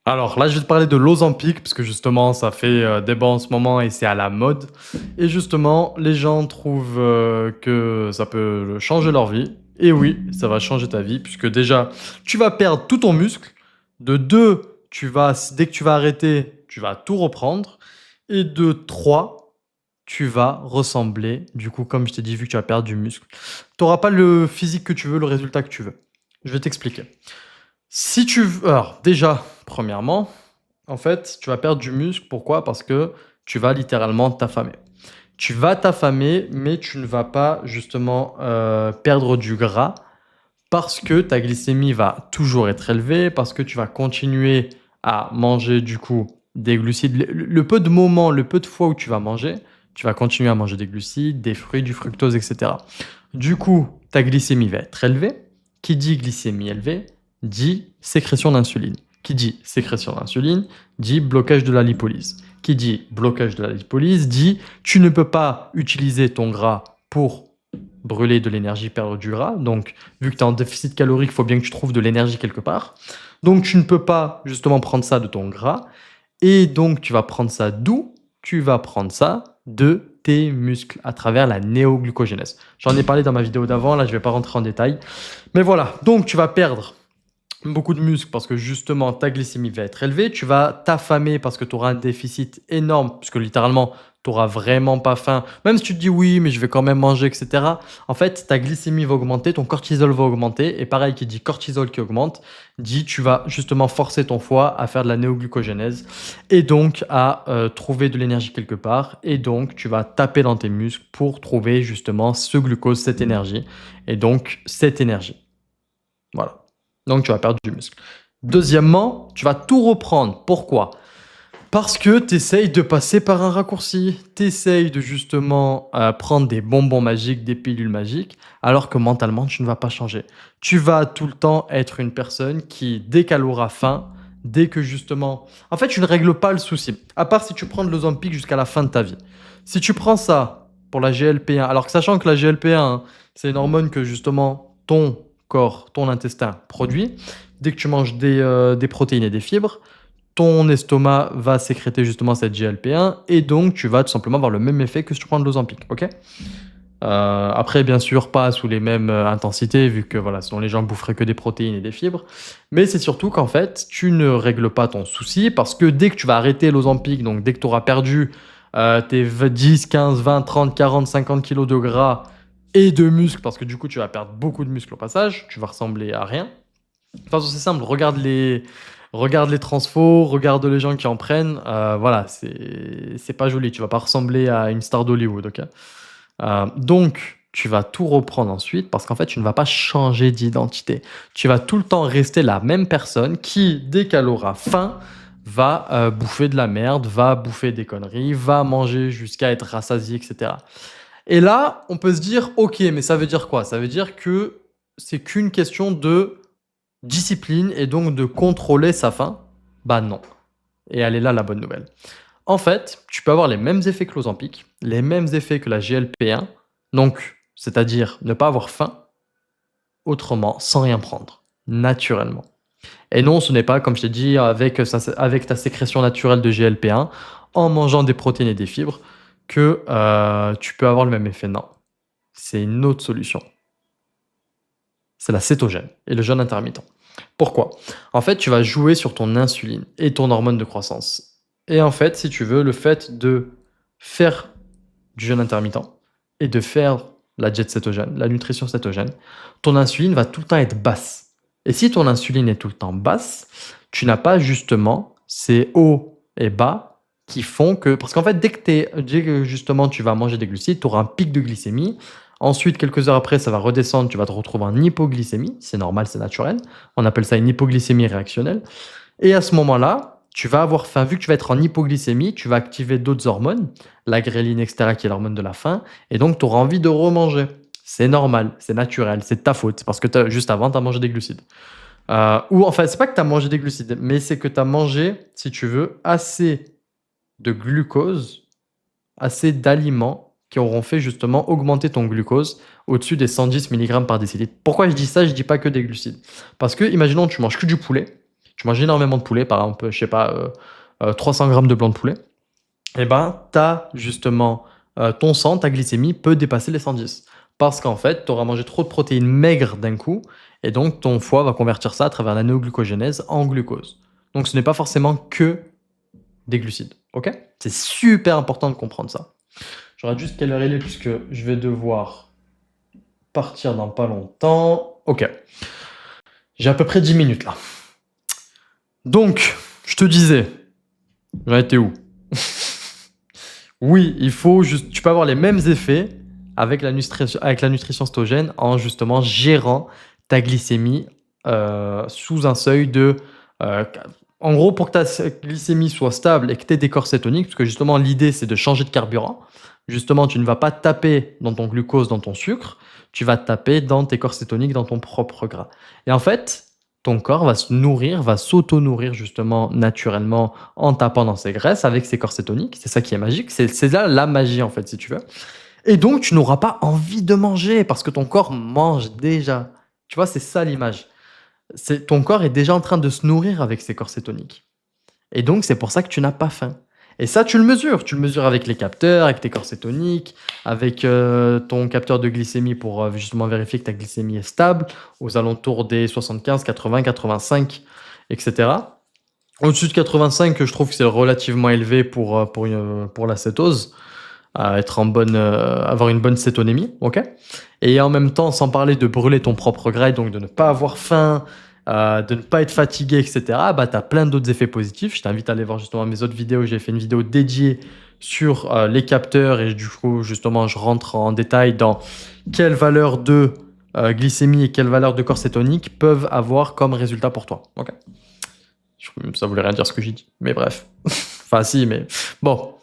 Alors là, je vais te parler de l'Ozempic, parce que justement, ça fait débat en ce moment et c'est à la mode. Et justement, les gens trouvent que ça peut changer leur vie. Et oui, ça va changer ta vie, puisque déjà, tu vas perdre tout ton muscle. De deux, dès que tu vas arrêter, tu vas tout reprendre. Et de trois, tu vas ressembler, du coup, comme je t'ai dit, vu que tu vas perdre du muscle, tu n'auras pas le physique que tu veux, le résultat que tu veux. Je vais t'expliquer. Si tu veux, alors déjà, premièrement, en fait, tu vas perdre du muscle. Pourquoi? Parce que tu vas littéralement t'affamer. Tu vas t'affamer, mais tu ne vas pas justement perdre du gras parce que ta glycémie va toujours être élevée, parce que tu vas continuer à manger du coup des glucides. Le peu de moments, le peu de fois où tu vas manger, tu vas continuer à manger des glucides, des fruits, du fructose, etc. Du coup, ta glycémie va être élevée. Qui dit glycémie élevée dit sécrétion d'insuline. Qui dit sécrétion d'insuline dit blocage de la lipolyse. Qui dit blocage de la lipolyse dit tu ne peux pas utiliser ton gras pour brûler de l'énergie, perdre du gras. Donc, vu que tu es en déficit calorique, il faut bien que tu trouves de l'énergie quelque part. Donc, tu ne peux pas justement prendre ça de ton gras. Et donc, tu vas prendre ça d'où? Tu vas prendre ça de tes muscles à travers la néoglucogénèse. J'en ai parlé dans ma vidéo d'avant, là je ne vais pas rentrer en détail. Mais voilà, donc tu vas perdre beaucoup de muscles parce que justement ta glycémie va être élevée. Tu vas t'affamer parce que tu auras un déficit énorme, puisque littéralement tu n'auras vraiment pas faim. Même si tu te dis oui, mais je vais quand même manger, etc. En fait, ta glycémie va augmenter, ton cortisol va augmenter. Et pareil, qui dit cortisol qui augmente, dit tu vas justement forcer ton foie à faire de la néoglucogénèse et donc à trouver de l'énergie quelque part. Et donc tu vas taper dans tes muscles pour trouver justement ce glucose, cette énergie. Et donc cette énergie. Voilà. Donc, tu vas perdre du muscle. Deuxièmement, tu vas tout reprendre. Pourquoi? Parce que tu essayes de passer par un raccourci. Tu essayes de justement prendre des bonbons magiques, des pilules magiques, alors que mentalement, tu ne vas pas changer. Tu vas tout le temps être une personne qui, dès qu'elle aura faim, dès que justement... En fait, tu ne règles pas le souci. À part si tu prends de l'Ozempic jusqu'à la fin de ta vie. Si tu prends ça pour la GLP-1, alors que sachant que la GLP-1, c'est une hormone que justement ton corps, ton intestin produit, dès que tu manges des protéines et des fibres, ton estomac va sécréter justement cette GLP-1 et donc tu vas tout simplement avoir le même effet que si tu prends de l'Ozempic, ok? Après, bien sûr, pas sous les mêmes intensités, vu que voilà, sinon les gens boufferaient que des protéines et des fibres. Mais c'est surtout qu'en fait, tu ne règles pas ton souci parce que dès que tu vas arrêter l'Ozempic, donc dès que tu auras perdu tes 10, 15, 20, 30, 40, 50 kilos de gras et de muscles, parce que du coup, tu vas perdre beaucoup de muscles au passage, tu vas ressembler à rien. De toute façon, c'est simple, regarde les transfos, regarde les gens qui en prennent. Voilà, c'est pas joli. Tu vas pas ressembler à une star d'Hollywood, ok? Donc, tu vas tout reprendre ensuite parce qu'en fait, tu ne vas pas changer d'identité. Tu vas tout le temps rester la même personne qui, dès qu'elle aura faim, va bouffer de la merde, va bouffer des conneries, va manger jusqu'à être rassasié, etc. Et là, on peut se dire, ok, mais ça veut dire quoi? Ça veut dire que c'est qu'une question de discipline et donc de contrôler sa faim? Bah non. Et elle est là la bonne nouvelle. En fait, tu peux avoir les mêmes effets que l'Ozempic, les mêmes effets que la GLP-1, donc c'est-à-dire ne pas avoir faim, autrement, sans rien prendre, naturellement. Et non, ce n'est pas, comme je t'ai dit, avec ta sécrétion naturelle de GLP-1, en mangeant des protéines et des fibres, que tu peux avoir le même effet. Non, c'est une autre solution. C'est la cétogène et le jeûne intermittent. Pourquoi? En fait, tu vas jouer sur ton insuline et ton hormone de croissance. Et en fait, si tu veux, le fait de faire du jeûne intermittent et de faire la diète cétogène, la nutrition cétogène, ton insuline va tout le temps être basse. Et si ton insuline est tout le temps basse, tu n'as pas justement ces hauts et bas qui font que... Parce qu'en fait, dès que justement tu vas manger des glucides, tu auras un pic de glycémie. Ensuite, quelques heures après, ça va redescendre, tu vas te retrouver en hypoglycémie. C'est normal, c'est naturel. On appelle ça une hypoglycémie réactionnelle. Et à ce moment-là, tu vas avoir faim. Vu que tu vas être en hypoglycémie, tu vas activer d'autres hormones, la gréline, etc., qui est l'hormone de la faim. Et donc, tu auras envie de remanger. C'est normal, c'est naturel, c'est de ta faute. C'est parce que juste avant, tu as mangé des glucides. Ou enfin, c'est pas que tu as mangé des glucides, mais c'est que tu as mangé, si tu veux, assez de glucose, assez d'aliments qui auront fait justement augmenter ton glucose au-dessus des 110 mg par décilitre. Pourquoi je dis ça? Je dis pas que des glucides. Parce que, imaginons, tu manges que du poulet, tu manges énormément de poulet, par exemple, je sais pas, 300 grammes de blanc de poulet, et ben, t'as justement, ton sang, ta glycémie peut dépasser les 110. Parce qu'en fait, tu auras mangé trop de protéines maigres d'un coup et donc ton foie va convertir ça à travers la néoglucogénèse en glucose. Donc ce n'est pas forcément que des glucides, OK? C'est super important de comprendre ça. Je regarde juste quelle heure il est puisque je vais devoir partir dans pas longtemps. OK. J'ai à peu près 10 minutes là. Donc, je te disais, j'en étais où? Oui, il faut juste tu peux avoir les mêmes effets avec la nutrition cétogène en justement gérant ta glycémie, sous un seuil de, q en gros pour que ta glycémie soit stable et que tu aies des corps cétoniques, parce que justement l'idée c'est de changer de carburant. Justement, tu ne vas pas taper dans ton glucose, dans ton sucre, tu vas taper dans tes corps cétoniques, dans ton propre gras et en fait, ton corps va se nourrir, va s'auto-nourrir justement naturellement en tapant dans ses graisses avec ses corps cétoniques. C'est ça qui est magique. C'est là la magie en fait, si tu veux. Et donc, tu n'auras pas envie de manger parce que ton corps mange déjà. Tu vois, c'est ça l'image. C'est ton corps est déjà en train de se nourrir avec ses corps cétoniques. Et donc, c'est pour ça que tu n'as pas faim. Et ça, tu le mesures. Tu le mesures avec les capteurs, avec tes corps cétoniques, avec ton capteur de glycémie pour justement vérifier que ta glycémie est stable, aux alentours des 75, 80, 85, etc. Au-dessus de 85, je trouve que c'est relativement élevé pour la cétose, être en bonne, avoir une bonne cétonémie, ok. Et en même temps, sans parler de brûler ton propre gras, donc de ne pas avoir faim, de ne pas être fatigué, etc. Bah, tu as plein d'autres effets positifs. Je t'invite à aller voir justement mes autres vidéos. J'ai fait une vidéo dédiée sur les capteurs et du coup, justement, je rentre en détail dans quelle valeur de glycémie et quelle valeur de corps cétonique peuvent avoir comme résultat pour toi. Ok. Ça voulait rien dire ce que j'ai dit, mais bref. Enfin, si, mais bon.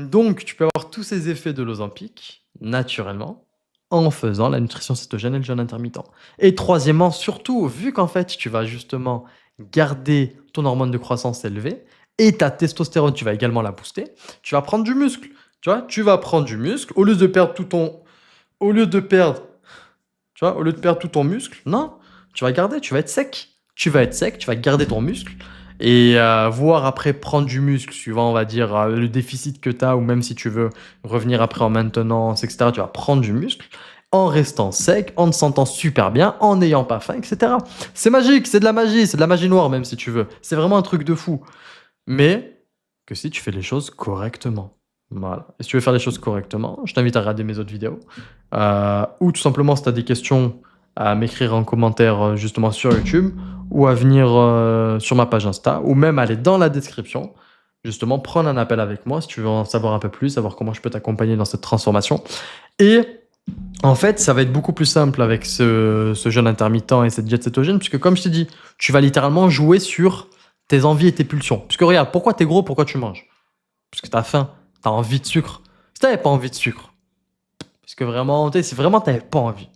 Donc, tu peux avoir tous ces effets de l'Ozempic, naturellement, en faisant la nutrition cétogène et le jeûne intermittent. Et troisièmement, surtout, vu qu'en fait, tu vas justement garder ton hormone de croissance élevée et ta testostérone, tu vas également la booster, tu vas prendre du muscle. Tu vois, tu vas prendre du muscle au lieu de perdre tout ton, au lieu de perdre, tu vois, au lieu de perdre tout ton muscle, non, tu vas garder, tu vas être sec. Tu vas être sec, tu vas garder ton muscle et voir après prendre du muscle suivant, on va dire, le déficit que tu as ou même si tu veux revenir après en maintenance, etc. Tu vas prendre du muscle en restant sec, en te sentant super bien, en n'ayant pas faim, etc. C'est magique, c'est de la magie noire même si tu veux. C'est vraiment un truc de fou. Mais que si tu fais les choses correctement. Voilà. Et si tu veux faire les choses correctement, je t'invite à regarder mes autres vidéos. Ou tout simplement, si tu as des questions, à m'écrire en commentaire justement sur YouTube ou à venir sur ma page Insta ou même aller dans la description. Justement, prendre un appel avec moi si tu veux en savoir un peu plus, savoir comment je peux t'accompagner dans cette transformation. Et en fait, ça va être beaucoup plus simple avec ce jeûne intermittent et cette diète cétogène, puisque comme je t'ai dit, tu vas littéralement jouer sur tes envies et tes pulsions. Puisque regarde, pourquoi t'es gros, pourquoi tu manges? Parce que t'as faim, t'as envie de sucre. Si t'avais pas envie de sucre, parce que vraiment, tu sais, si vraiment t'avais pas envie,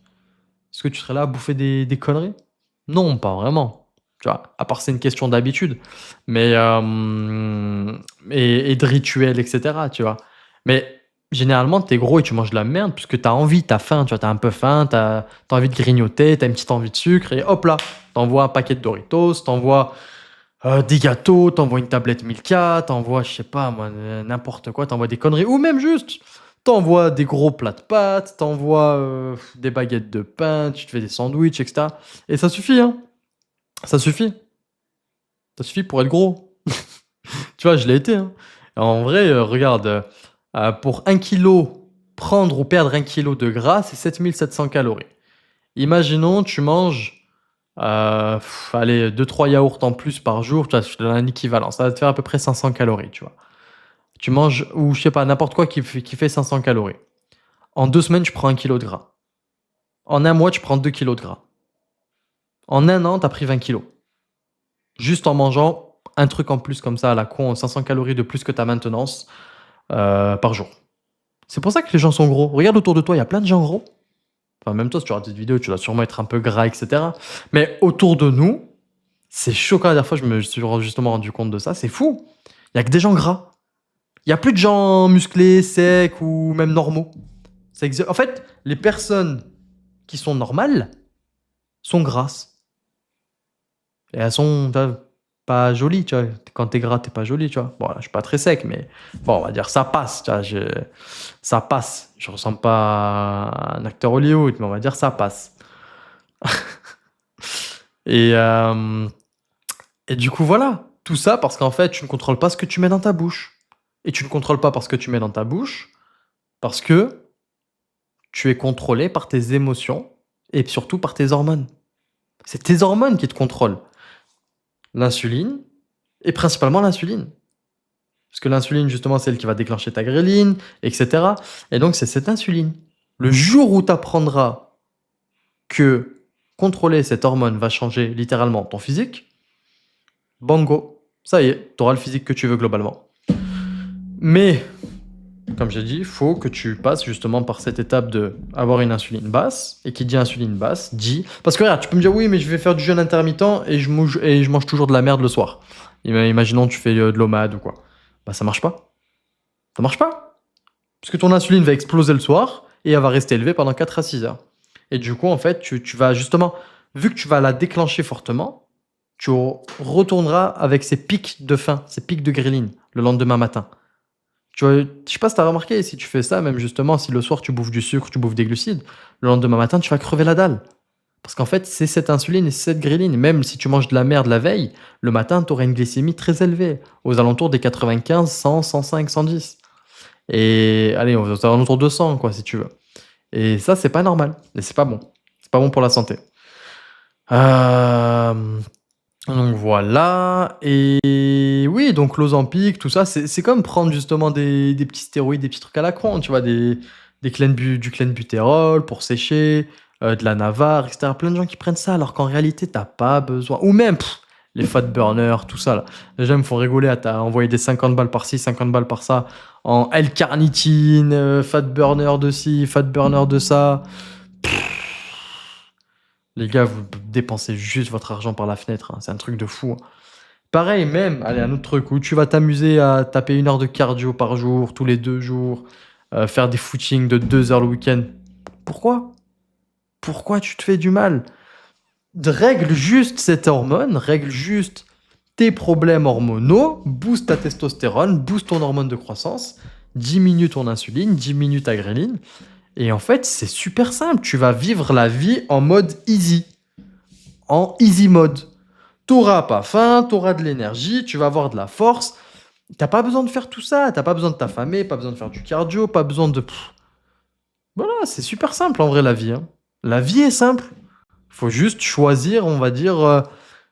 est-ce que tu serais là à bouffer des conneries? Non, pas vraiment. Tu vois, à part c'est une question d'habitude, mais et de rituel, etc. Tu vois. Mais généralement, t'es gros et tu manges de la merde puisque t'as envie, t'as faim, tu vois, t'as un peu faim, t'as as envie de grignoter, t'as une petite envie de sucre et hop là, t'envoies un paquet de Doritos, t'envoies des gâteaux, t'envoies une tablette Milka, t'envoies, je sais pas moi, n'importe quoi, t'envoies des conneries ou même juste t'envoies des gros plats de pâtes, t'envoies des baguettes de pain, tu te fais des sandwichs, etc. Et ça suffit, hein. Ça suffit. Ça suffit pour être gros. Tu vois, je l'ai été, hein. En vrai, regarde, pour 1 kilo, prendre ou perdre 1 kilo de gras, c'est 7 700 calories. Imaginons, tu manges, allez, 2-3 yaourts en plus par jour, tu vois, je te donne un équivalent. Ça va te faire à peu près 500 calories, tu vois. Tu manges, ou je sais pas, n'importe quoi qui fait 500 calories. En 2 semaines, tu prends 1 kilo de gras. En un mois, tu prends 2 kilos de gras. En un an, tu as pris 20 kilos. Juste en mangeant un truc en plus comme ça à la con, 500 calories de plus que ta maintenance par jour. C'est pour ça que les gens sont gros. Regarde autour de toi, il y a plein de gens gros. Enfin, même toi, si tu regardes cette vidéo, tu dois sûrement être un peu gras, etc. Mais autour de nous, c'est choquant. La dernière fois, je me suis justement rendu compte de ça. C'est fou. Il y a que des gens gras. Il y a plus de gens musclés, secs ou même normaux. En fait, les personnes qui sont normales sont grasses. Et elles sont pas jolies, tu vois. Quand t'es gras, t'es pas joli, tu vois. Bon, là, je suis pas très sec, mais bon, on va dire ça passe, tu vois. Ça passe. Je ressemble pas à un acteur Hollywood, mais on va dire ça passe. Et, euh, et du coup, voilà. Tout ça parce qu'en fait, tu ne contrôles pas ce que tu mets dans ta bouche. Et tu ne contrôles pas parce que tu mets dans ta bouche, parce que tu es contrôlé par tes émotions et surtout par tes hormones. C'est tes hormones qui te contrôlent. L'insuline et principalement l'insuline. Parce que l'insuline, justement, c'est elle qui va déclencher ta gréline, etc. Et donc, c'est cette insuline. Le jour où tu apprendras que contrôler cette hormone va changer littéralement ton physique, bango, ça y est, tu auras le physique que tu veux globalement. Mais, comme j'ai dit, il faut que tu passes justement par cette étape de avoir une insuline basse. Et qui dit insuline basse, dit... Parce que regarde, tu peux me dire, oui, mais je vais faire du jeûne intermittent et je mange toujours de la merde le soir. Imaginons tu fais de l'OMAD ou quoi. Bah ça marche pas. Ça marche pas. Parce que ton insuline va exploser le soir et elle va rester élevée pendant 4 à 6 heures. Et du coup, en fait, tu vas justement, vu que tu vas la déclencher fortement, tu retourneras avec ces pics de faim, ces pics de gréline le lendemain matin. Je sais pas si tu as remarqué, si tu fais ça, même justement, si le soir tu bouffes du sucre, tu bouffes des glucides, le lendemain matin, tu vas crever la dalle. Parce qu'en fait, c'est cette insuline et c'est cette gréline. Même si tu manges de la merde la veille, le matin, tu auras une glycémie très élevée, aux alentours des 95, 100, 105, 110. Et allez, aux alentours de 100, quoi, si tu veux. Et ça, c'est pas normal. Et c'est pas bon. C'est pas bon pour la santé. Euh, Donc voilà. Et oui, donc l'Ozempic, tout ça, c'est comme prendre justement des petits stéroïdes, des petits trucs à la con, tu vois, du clenbutérol pour sécher, de la Navarre, etc. Plein de gens qui prennent ça alors qu'en réalité, t'as pas besoin. Ou même les fat burners, tout ça là. Les gens ils me font rigoler à envoyer des 50 balles par-ci, 50 balles par ça en L-carnitine, fat burner de ci, fat burner de ça. Les gars, vous dépensez juste votre argent par la fenêtre, hein. C'est un truc de fou, hein. Pareil, même, allez, un autre truc où tu vas t'amuser à taper 1 heure de cardio par jour, tous les 2 jours, faire des footings de 2 heures le week-end. Pourquoi? Pourquoi tu te fais du mal? Règle juste cette hormone, règle juste tes problèmes hormonaux, booste ta testostérone, booste ton hormone de croissance, diminue ton insuline, diminue ta gréline. Et en fait, c'est super simple. Tu vas vivre la vie en mode easy. En easy mode. T'auras pas faim, t'auras de l'énergie, tu vas avoir de la force. T'as pas besoin de faire tout ça. T'as pas besoin de t'affamer, pas besoin de faire du cardio, pas besoin de... Voilà, c'est super simple en vrai la vie, hein. La vie est simple. Faut juste choisir, on va dire,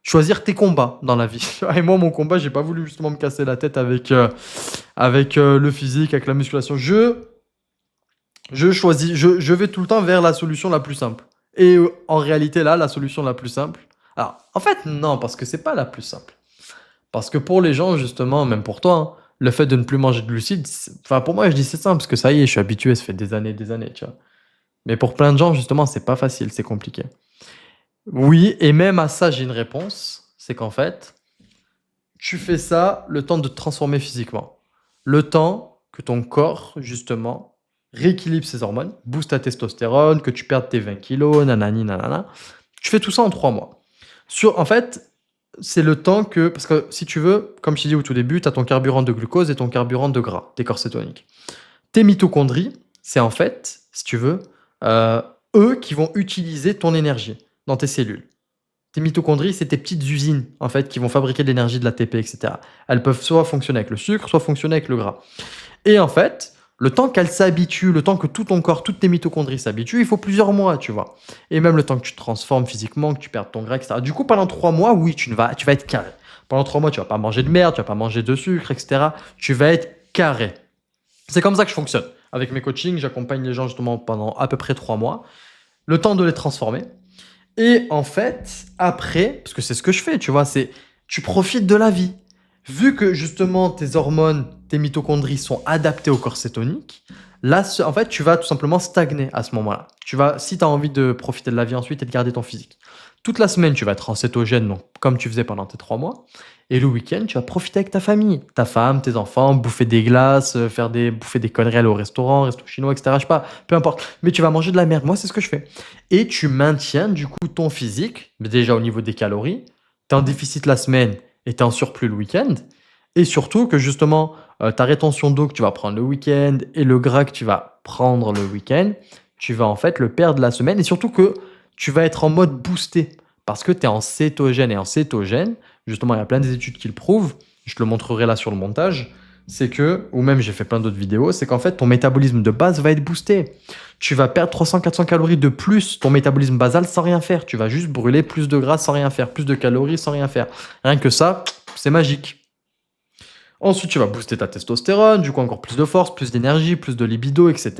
choisir tes combats dans la vie. Et moi, mon combat, j'ai pas voulu justement me casser la tête avec le physique, avec la musculation. Je choisis, je vais tout le temps vers la solution la plus simple. Et en réalité, là, la solution la plus simple. Alors, en fait, non, parce que c'est pas la plus simple. Parce que pour les gens, justement, même pour toi, hein, le fait de ne plus manger de glucides, enfin, pour moi, je dis c'est simple, parce que ça y est, je suis habitué, ça fait des années, tu vois. Mais pour plein de gens, justement, c'est pas facile, c'est compliqué. Oui, et même à ça, j'ai une réponse. C'est qu'en fait, tu fais ça le temps de te transformer physiquement. Le temps que ton corps, justement, rééquilibre ses hormones, booste ta testostérone, que tu perdes tes 20 kilos, nanani, nanana. Tu fais tout ça en 3 mois. En fait, c'est le temps que... Parce que si tu veux, comme je t'ai dit au tout début, tu as ton carburant de glucose et ton carburant de gras, tes corps cétoniques. Tes mitochondries, c'est en fait, si tu veux, euh, eux qui vont utiliser ton énergie dans tes cellules. Tes mitochondries, c'est tes petites usines, en fait, qui vont fabriquer de l'énergie, de l'ATP, etc. Elles peuvent soit fonctionner avec le sucre, soit fonctionner avec le gras. Et en fait, le temps qu'elles s'habituent, le temps que tout ton corps, toutes tes mitochondries s'habituent, il faut plusieurs mois, tu vois. Et même le temps que tu te transformes physiquement, que tu perdes ton gras, etc. Du coup, pendant 3 mois, oui, tu vas être carré. Pendant 3 mois, tu vas pas manger de merde, tu vas pas manger de sucre, etc. Tu vas être carré. C'est comme ça que je fonctionne. Avec mes coachings, j'accompagne les gens justement pendant à peu près 3 mois. Le temps de les transformer. Et en fait, après, parce que c'est ce que je fais, tu vois, c'est tu profites de la vie. Vu que justement tes hormones, tes mitochondries sont adaptées au corps cétonique, là, en fait, tu vas tout simplement stagner à ce moment-là. Si tu as envie de profiter de la vie ensuite et de garder ton physique. Toute la semaine, tu vas être en cétogène, donc comme tu faisais pendant tes 3 mois. Et le week-end, tu vas profiter avec ta famille, ta femme, tes enfants, bouffer des glaces, bouffer des conneries aller au restaurant, resto chinois, etc. Je sais pas, peu importe. Mais tu vas manger de la merde. Moi, c'est ce que je fais. Et tu maintiens du coup ton physique, déjà au niveau des calories, Tu es en déficit la semaine et tu es en surplus le week-end et surtout que justement, ta rétention d'eau que tu vas prendre le week-end et le gras que tu vas prendre le week-end, tu vas en fait le perdre la semaine et surtout que tu vas être en mode boosté parce que tu es en cétogène et en cétogène, justement, il y a plein d'études qui le prouvent, je te le montrerai là sur le montage, c'est que ou même j'ai fait plein d'autres vidéos, c'est qu'en fait ton métabolisme de base va être boosté. Tu vas perdre 300-400 calories de plus ton métabolisme basal sans rien faire. Tu vas juste brûler plus de gras sans rien faire, plus de calories sans rien faire. Rien que ça, c'est magique. Ensuite, tu vas booster ta testostérone, du coup encore plus de force, plus d'énergie, plus de libido, etc.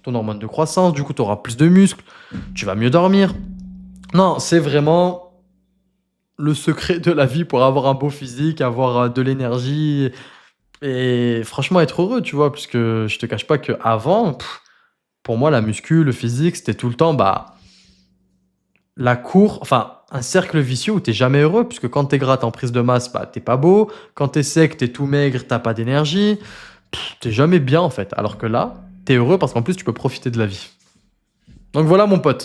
Ton hormone de croissance, du coup tu auras plus de muscles, tu vas mieux dormir. Non, c'est vraiment le secret de la vie pour avoir un beau physique, avoir de l'énergie et franchement être heureux, tu vois, puisque je te cache pas qu'avant, pour moi, la muscu, le physique, c'était tout le temps, bah, la cour enfin, un cercle vicieux où tu jamais heureux, puisque quand tu es gras, tu en prise de masse, bah, tu pas beau. Quand tu es sec, tu es tout maigre, tu pas d'énergie. Tu jamais bien, en fait. Alors que là, tu es heureux parce qu'en plus, tu peux profiter de la vie. Donc voilà, mon pote.